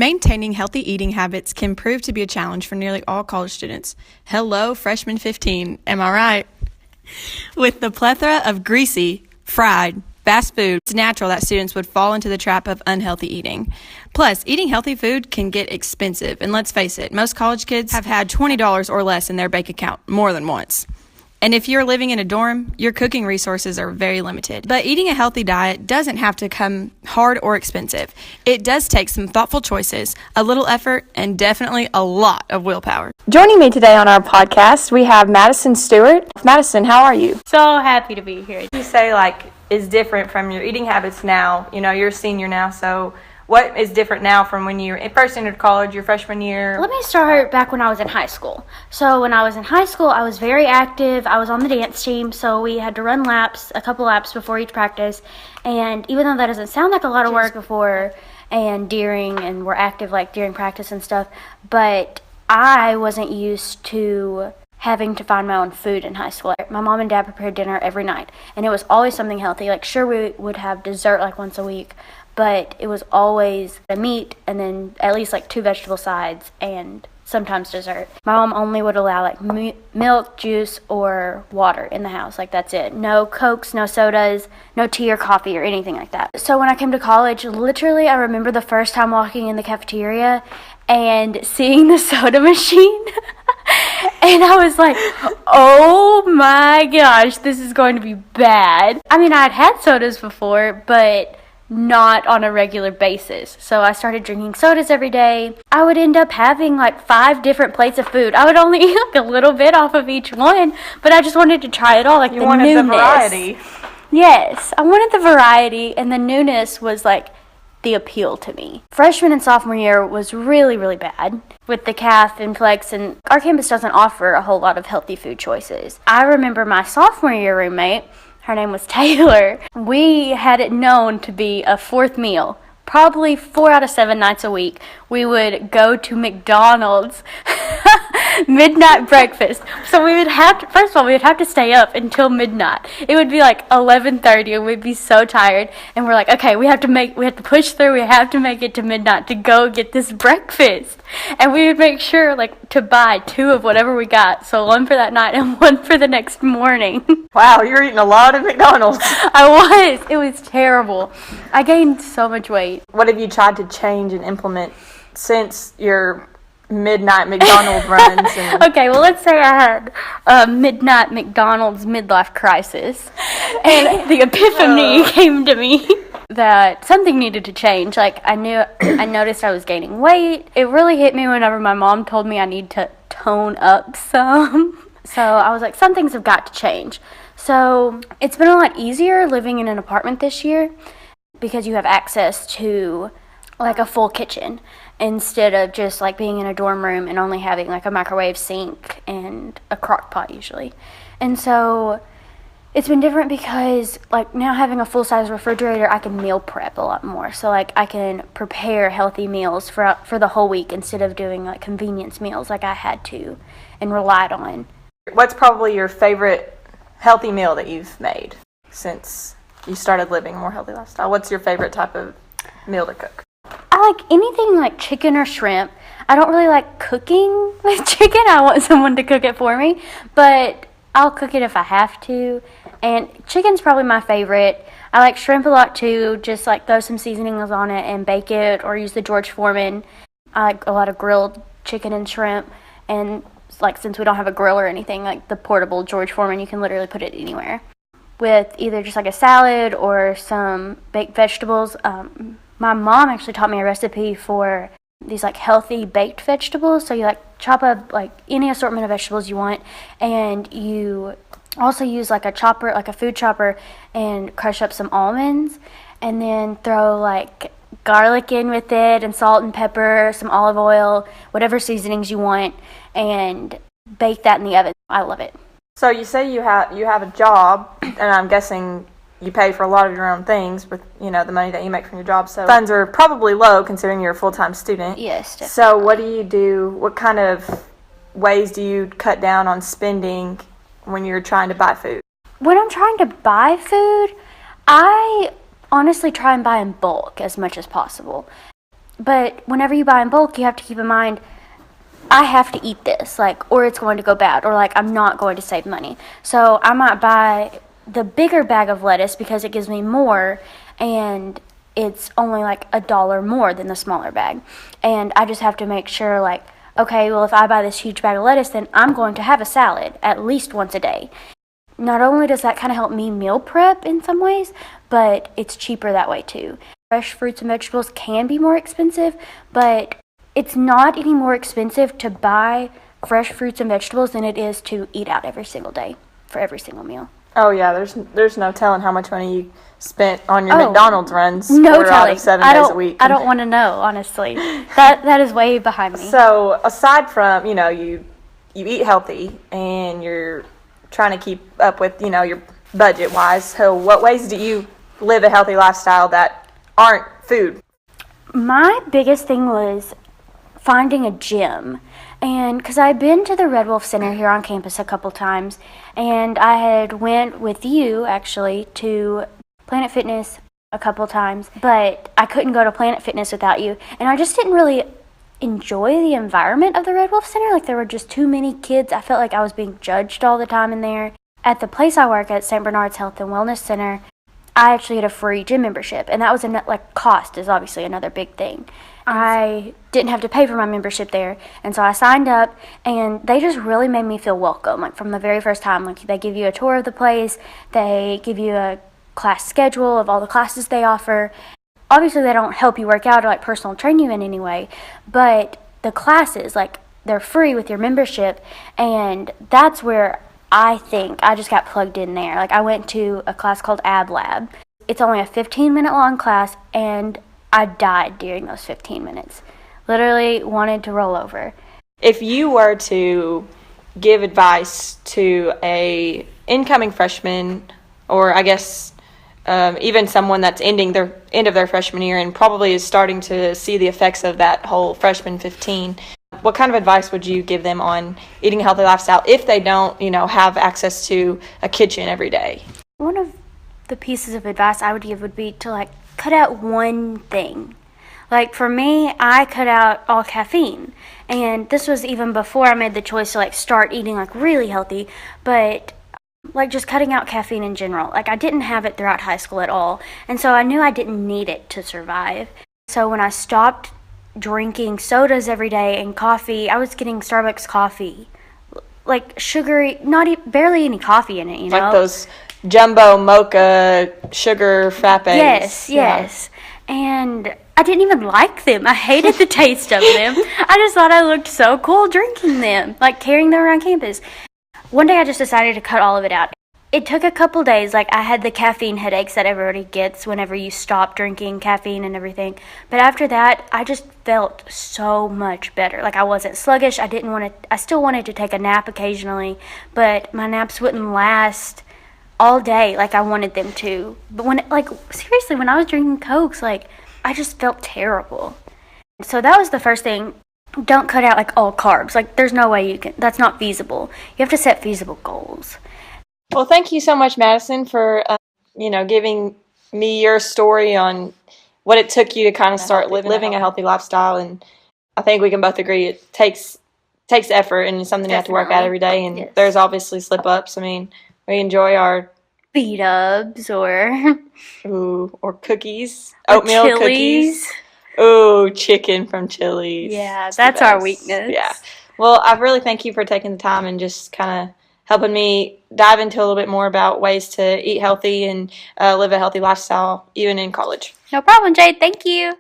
Maintaining healthy eating habits can prove to be a challenge for nearly all college students. Hello, freshman 15, am I right? With the plethora of greasy, fried, fast food, it's natural that students would fall into the trap of unhealthy eating. Plus, eating healthy food can get expensive, and let's face it, most college kids have had $20 or less in their bank account more than once. And if you're living in a dorm, your cooking resources are very limited. But eating a healthy diet doesn't have to come hard or expensive. It does take some thoughtful choices, a little effort, and definitely a lot of willpower. Joining me today on our podcast, we have Madison Stewart. Madison, how are you? So happy to be here. You say, is different from your eating habits now. You know, you're a senior now, so what is different now from when you first entered college, your freshman year? Let me start back when I was in high school. So when I was in high school, I was very active. I was on the dance team, so we had to run a couple laps before each practice. And even though that doesn't sound like a lot of work before and during, and we're active during practice and stuff, but I wasn't used to having to find my own food in high school. My mom and dad prepared dinner every night, and it was always something healthy. Sure, we would have dessert once a week, but it was always a meat and then at least 2 vegetable sides and sometimes dessert. My mom only would allow milk, juice, or water in the house. That's it. No Cokes, no sodas, no tea or coffee or anything like that. So when I came to college, literally I remember the first time walking in the cafeteria and seeing the soda machine. And I was like, oh my gosh, this is going to be bad. I mean, I'd had sodas before, but not on a regular basis. So I started drinking sodas every day. I would end up having 5 different plates of food. I would only eat a little bit off of each one, but I just wanted to try it all, you wanted newness. The variety. Yes, I wanted the variety, and the newness was the appeal to me. Freshman and sophomore year was really, really bad with the calf and flex, and our campus doesn't offer a whole lot of healthy food choices. I remember my sophomore year roommate, her name was Taylor. We had it known to be a 4th meal. Probably 4 out of 7 nights a week, we would go to McDonald's midnight breakfast. So we would have to, first of all, we would have to stay up until midnight. It would be 11:30 and we'd be so tired. And we're okay, we have to push through. We have to make it to midnight to go get this breakfast. And we would make sure to buy 2 of whatever we got. So 1 for that night and 1 for the next morning. Wow, you're eating a lot of McDonald's. I was. It was terrible. I gained so much weight. What have you tried to change and implement since your midnight McDonald's runs? Okay, well, let's say I had a midnight McDonald's midlife crisis, and the epiphany came to me that something needed to change. I noticed I was gaining weight. It really hit me whenever my mom told me I need to tone up some. So I was some things have got to change. So it's been a lot easier living in an apartment this year because you have access to a full kitchen instead of just being in a dorm room and only having a microwave, sink, and a crock pot usually. And so it's been different because now having a full-size refrigerator, I can meal prep a lot more. So I can prepare healthy meals for the whole week instead of doing convenience meals I had to and relied on. What's probably your favorite healthy meal that you've made since you started living a more healthy lifestyle? What's your favorite type of meal to cook? I like anything chicken or shrimp. I don't really like cooking with chicken. I want someone to cook it for me, but I'll cook it if I have to. And chicken's probably my favorite. I like shrimp a lot too. Just throw some seasonings on it and bake it, or use the George Foreman. I like a lot of grilled chicken and shrimp. And since we don't have a grill or anything, the portable George Foreman, you can literally put it anywhere. With either just a salad or some baked vegetables. My mom actually taught me a recipe for these healthy baked vegetables. So you chop up any assortment of vegetables you want, and you also use a chopper, a food chopper, and crush up some almonds, and then throw garlic in with it, and salt and pepper, some olive oil, whatever seasonings you want, and bake that in the oven. I love it. So you say you have a job, and I'm guessing you pay for a lot of your own things with the money that you make from your job. So funds are probably low considering you're a full-time student. Yes, definitely. So what do you do? What kind of ways do you cut down on spending when you're trying to buy food? When I'm trying to buy food, I honestly try and buy in bulk as much as possible. But whenever you buy in bulk, you have to keep in mind, I have to eat this, like, or it's going to go bad, or like I'm not going to save money. So I might buy the bigger bag of lettuce because it gives me more, and it's only like $1 more than the smaller bag. And I just have to make sure, like, okay, well, if I buy this huge bag of lettuce, then I'm going to have a salad at least once a day. Not only does that kind of help me meal prep in some ways, but it's cheaper that way too. Fresh fruits and vegetables can be more expensive, but it's not any more expensive to buy fresh fruits and vegetables than it is to eat out every single day for every single meal. Oh, yeah, there's no telling how much money you spent on your McDonald's runs No 4 out telling. of 7 days a week. I don't want to know, honestly. That is way behind me. So, aside from, you eat healthy and you're trying to keep up with, your budget-wise, so what ways do you live a healthy lifestyle that aren't food? My biggest thing was finding a gym. And because I'd been to the Red Wolf Center here on campus a couple times, and I had went with you, actually, to Planet Fitness a couple times, but I couldn't go to Planet Fitness without you. And I just didn't really enjoy the environment of the Red Wolf Center. Like, there were just too many kids. I felt like I was being judged all the time in there. At the place I work at, St. Bernard's Health and Wellness Center, I actually had a free gym membership, and that was cost is obviously another big thing. I didn't have to pay for my membership there, and so I signed up, and they just really made me feel welcome, like from the very first time. Like, they give you a tour of the place, they give you a class schedule of all the classes they offer. Obviously, they don't help you work out or like personal train you in any way, but the classes, like, they're free with your membership, and that's where I think I just got plugged in there. Like, I went to a class called Ab Lab. It's only a 15-minute long class, and I died during those 15 minutes. Literally wanted to roll over. If you were to give advice to a incoming freshman, or I guess even someone that's end of their freshman year and probably is starting to see the effects of that whole freshman 15, what kind of advice would you give them on eating a healthy lifestyle if they don't, have access to a kitchen every day? One of the pieces of advice I would give would be to, like, cut out one thing. Like, for me, I cut out all caffeine. And this was even before I made the choice to, like, start eating, like, really healthy. But, like, just cutting out caffeine in general. Like, I didn't have it throughout high school at all. And so I knew I didn't need it to survive. So when I stopped drinking sodas every day and coffee, I was getting Starbucks coffee. Like, sugary, barely any coffee in it, you know? Like those jumbo mocha sugar frappes. Yes. And I didn't even like them. I hated the taste of them. I just thought I looked so cool drinking them, like carrying them around campus. One day I just decided to cut all of it out. It took a couple days. Like, I had the caffeine headaches that everybody gets whenever you stop drinking caffeine and everything. But after that, I just felt so much better. Like, I wasn't sluggish. I still wanted to take a nap occasionally, but my naps wouldn't last all day like I wanted them to. But seriously, when I was drinking Cokes, like, I just felt terrible. So that was the first thing. Don't cut out, like, all carbs. Like, there's no way that's not feasible. You have to set feasible goals. Well, thank you so much, Madison, for giving me your story on what it took you to kind of start living a healthy lifestyle. And I think we can both agree it takes effort and it's something you have to work at every day. And there's obviously slip ups. I mean, we enjoy our beat ups or cookies, oatmeal cookies. Ooh, chicken from Chili's. Yeah, that's our weakness. Yeah. Well, I really thank you for taking the time and just kind of helping me dive into a little bit more about ways to eat healthy and live a healthy lifestyle, even in college. No problem, Jade. Thank you.